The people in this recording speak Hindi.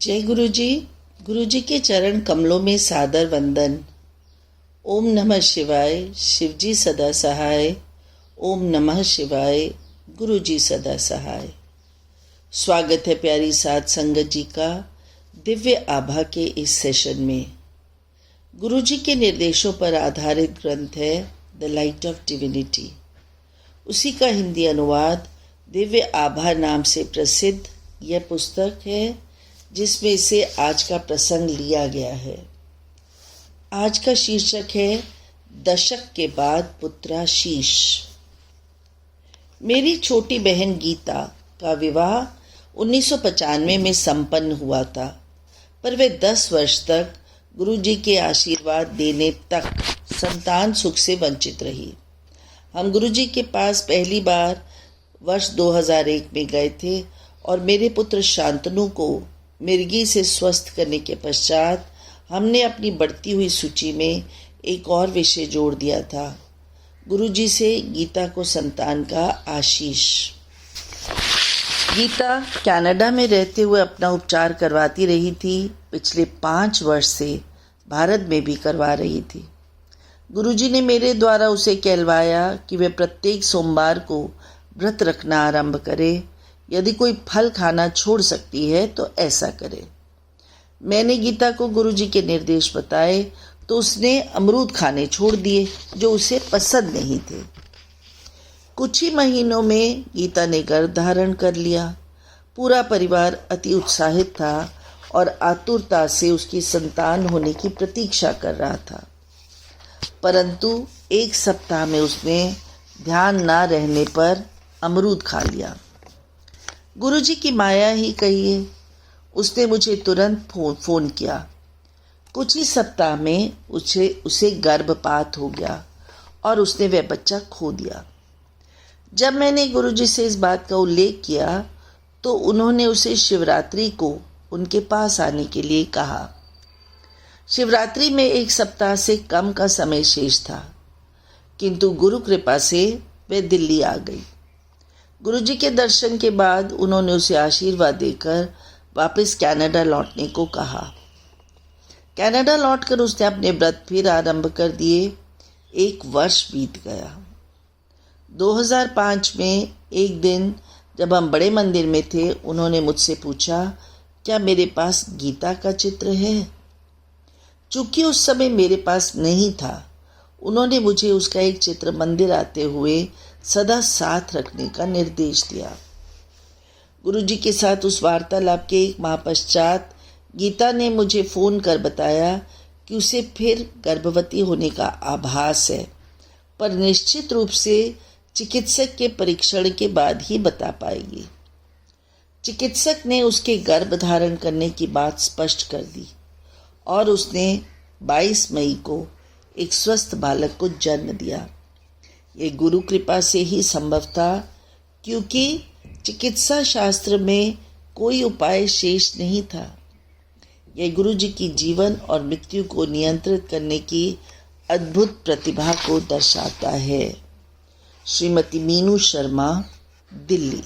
जय गुरु जी। गुरु जी के चरण कमलों में सादर वंदन। ओम नमः शिवाय, शिव जी सदा सहाय। ओम नमः शिवाय, गुरु जी सदा सहाय। स्वागत है प्यारी साध संगत जी का दिव्य आभा के इस सेशन में। गुरु जी के निर्देशों पर आधारित ग्रंथ है द लाइट ऑफ डिविनिटी। उसी का हिंदी अनुवाद दिव्य आभा नाम से प्रसिद्ध यह पुस्तक है, जिसमें से आज का प्रसंग लिया गया है। आज का शीर्षक है दशक के बाद पुत्राशीष। मेरी छोटी बहन गीता का विवाह 1995 में संपन्न हुआ था, पर वे 10 वर्ष तक गुरु जी के आशीर्वाद देने तक संतान सुख से वंचित रही। हम गुरु जी के पास पहली बार वर्ष 2001 में गए थे और मेरे पुत्र शांतनु को मिर्गी से स्वस्थ करने के पश्चात हमने अपनी बढ़ती हुई सूची में एक और विषय जोड़ दिया था, गुरु जी से गीता को संतान का आशीष। गीता कनाडा में रहते हुए अपना उपचार करवाती रही थी। पिछले 5 वर्ष से भारत में भी करवा रही थी। गुरु जी ने मेरे द्वारा उसे कहलवाया कि वे प्रत्येक सोमवार को व्रत रखना आरंभ करे। यदि कोई फल खाना छोड़ सकती है तो ऐसा करे। मैंने गीता को गुरु जी के निर्देश बताए तो उसने अमरूद खाने छोड़ दिए, जो उसे पसंद नहीं थे। कुछ ही महीनों में गीता ने गर्भ धारण कर लिया। पूरा परिवार अति उत्साहित था और आतुरता से उसकी संतान होने की प्रतीक्षा कर रहा था। परंतु 1 सप्ताह में उसने ध्यान ना रहने पर अमरूद खा लिया। गुरुजी की माया ही कहिए। उसने मुझे तुरंत फोन किया। कुछ ही सप्ताह में उसे गर्भपात हो गया और उसने वह बच्चा खो दिया। जब मैंने गुरुजी से इस बात का उल्लेख किया तो उन्होंने उसे शिवरात्रि को उनके पास आने के लिए कहा। शिवरात्रि में 1 सप्ताह से कम का समय शेष था, किंतु गुरु कृपा से वह दिल्ली आ गई। गुरुजी के दर्शन के बाद उन्होंने उसे आशीर्वाद देकर वापस कनाडा लौटने को कहा। कनाडा लौटकर उसने अपने व्रत फिर आरंभ कर दिए। 1 वर्ष बीत गया। 2005 में एक दिन जब हम बड़े मंदिर में थे, उन्होंने मुझसे पूछा, क्या मेरे पास गीता का चित्र है? चूंकि उस समय मेरे पास नहीं था, उन्होंने मुझे उसका एक चित्र मंदिर आते हुए सदा साथ रखने का निर्देश दिया। गुरुजी के साथ उस वार्तालाप के 1 माह पश्चात गीता ने मुझे फ़ोन कर बताया कि उसे फिर गर्भवती होने का आभास है, पर निश्चित रूप से चिकित्सक के परीक्षण के बाद ही बता पाएगी। चिकित्सक ने उसके गर्भ धारण करने की बात स्पष्ट कर दी और उसने 22 मई को एक स्वस्थ बालक को जन्म दिया। ये गुरु कृपा से ही संभव था, क्योंकि चिकित्सा शास्त्र में कोई उपाय शेष नहीं था। यह गुरु जी की जीवन और मृत्यु को नियंत्रित करने की अद्भुत प्रतिभा को दर्शाता है। श्रीमती मीनू शर्मा, दिल्ली।